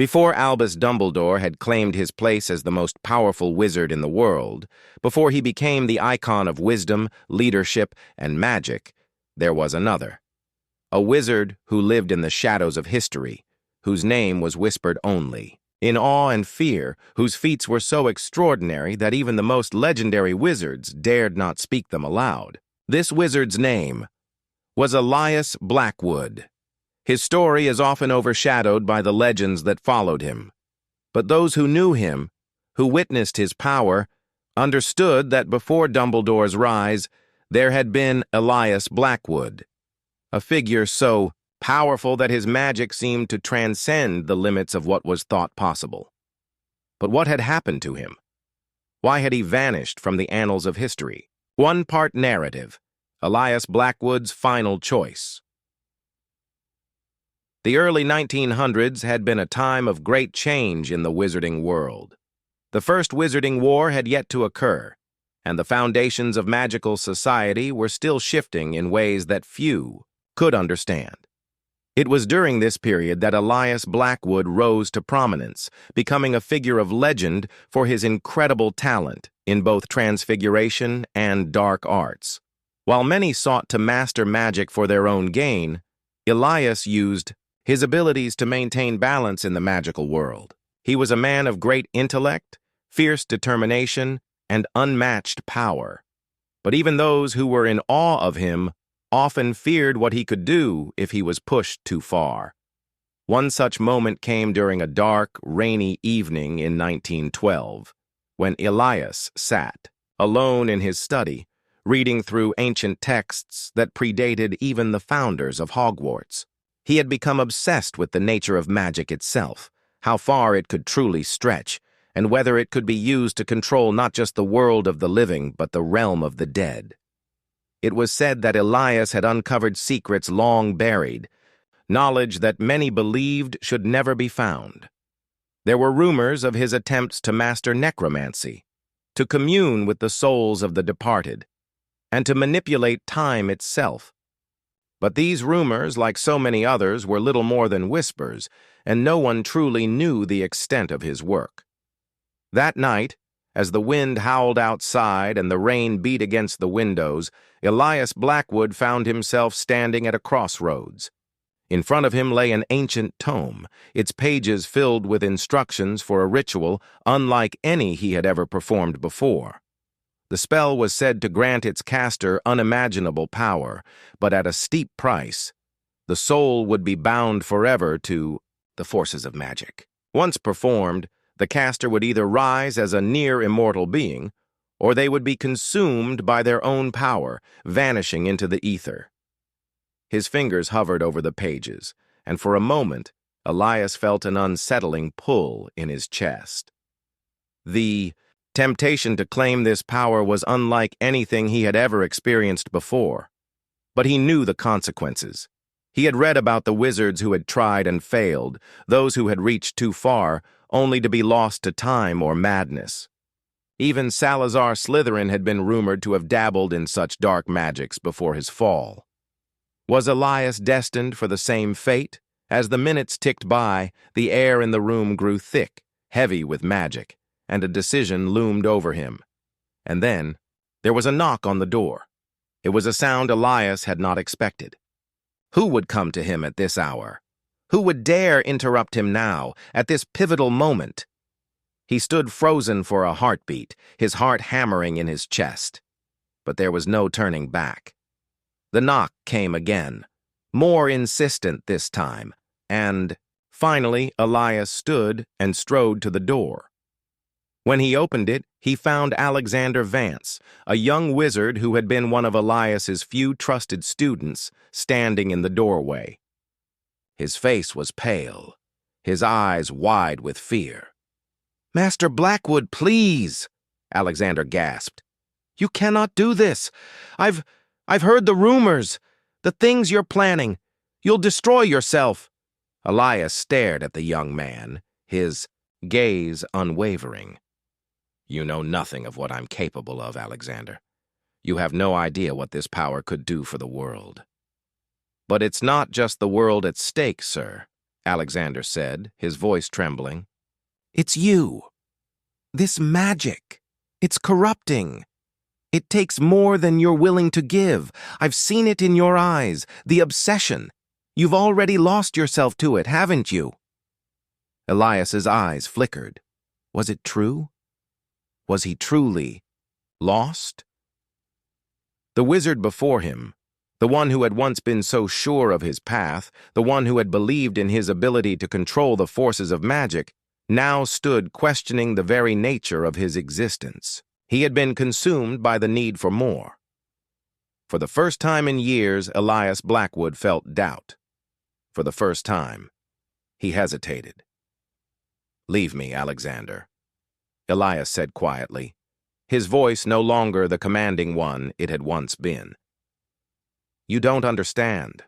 Before Albus Dumbledore had claimed his place as the most powerful wizard in the world, before he became the icon of wisdom, leadership, and magic, there was another. A wizard who lived in the shadows of history, whose name was whispered only, in awe and fear, whose feats were so extraordinary that even the most legendary wizards dared not speak them aloud. This wizard's name was Albus Blackwood. His story is often overshadowed by the legends that followed him. But those who knew him, who witnessed his power, understood that before Dumbledore's rise, there had been Albus Blackwood, a figure so powerful that his magic seemed to transcend the limits of what was thought possible. But what had happened to him? Why had he vanished from the annals of history? One-part narrative, Albus Blackwood's final choice. The early 1900s had been a time of great change in the wizarding world. The First Wizarding War had yet to occur, and the foundations of magical society were still shifting in ways that few could understand. It was during this period that Albus Blackwood rose to prominence, becoming a figure of legend for his incredible talent in both transfiguration and dark arts. While many sought to master magic for their own gain, Albus used his abilities to maintain balance in the magical world. He was a man of great intellect, fierce determination, and unmatched power. But even those who were in awe of him often feared what he could do if he was pushed too far. One such moment came during a dark, rainy evening in 1912, when Albus sat, alone in his study, reading through ancient texts that predated even the founders of Hogwarts. He had become obsessed with the nature of magic itself, how far it could truly stretch, and whether it could be used to control not just the world of the living, but the realm of the dead. It was said that Albus had uncovered secrets long buried, knowledge that many believed should never be found. There were rumors of his attempts to master necromancy, to commune with the souls of the departed, and to manipulate time itself. But these rumors, like so many others, were little more than whispers, and no one truly knew the extent of his work. That night, as the wind howled outside and the rain beat against the windows, Albus Blackwood found himself standing at a crossroads. In front of him lay an ancient tome, its pages filled with instructions for a ritual unlike any he had ever performed before. The spell was said to grant its caster unimaginable power, but at a steep price. The soul would be bound forever to the forces of magic. Once performed, the caster would either rise as a near-immortal being, or they would be consumed by their own power, vanishing into the ether. His fingers hovered over the pages, and for a moment, Albus felt an unsettling pull in his chest. The temptation to claim this power was unlike anything he had ever experienced before. But he knew the consequences. He had read about the wizards who had tried and failed, those who had reached too far, only to be lost to time or madness. Even Salazar Slytherin had been rumored to have dabbled in such dark magics before his fall. Was Albus destined for the same fate? As the minutes ticked by, the air in the room grew thick, heavy with magic, and a decision loomed over him. And then, there was a knock on the door. It was a sound Albus had not expected. Who would come to him at this hour? Who would dare interrupt him now, at this pivotal moment? He stood frozen for a heartbeat, his heart hammering in his chest. But there was no turning back. The knock came again, more insistent this time, and finally Albus stood and strode to the door. When he opened it, he found Alexander Vance, a young wizard who had been one of Allius's few trusted students, standing in the doorway. His face was pale, his eyes wide with fear. "Master Blackwood, please," Alexander gasped. "You cannot do this. I've heard the rumors, the things you're planning. You'll destroy yourself." Albus stared at the young man, his gaze unwavering. "You know nothing of what I'm capable of, Alexander. You have no idea what this power could do for the world." "But it's not just the world at stake, sir," Alexander said, his voice trembling. It's you. This magic. It's corrupting. It takes more than you're willing to give. I've seen it in your eyes, the obsession. You've already lost yourself to it, haven't you? Elias's eyes flickered. Was it true? Was he truly lost? The wizard before him, the one who had once been so sure of his path, the one who had believed in his ability to control the forces of magic, now stood questioning the very nature of his existence. He had been consumed by the need for more. For the first time in years, Elias Blackwood felt doubt. For the first time, he hesitated. "Leave me, Alexander," Elias said quietly, his voice no longer the commanding one it had once been. "You don't understand.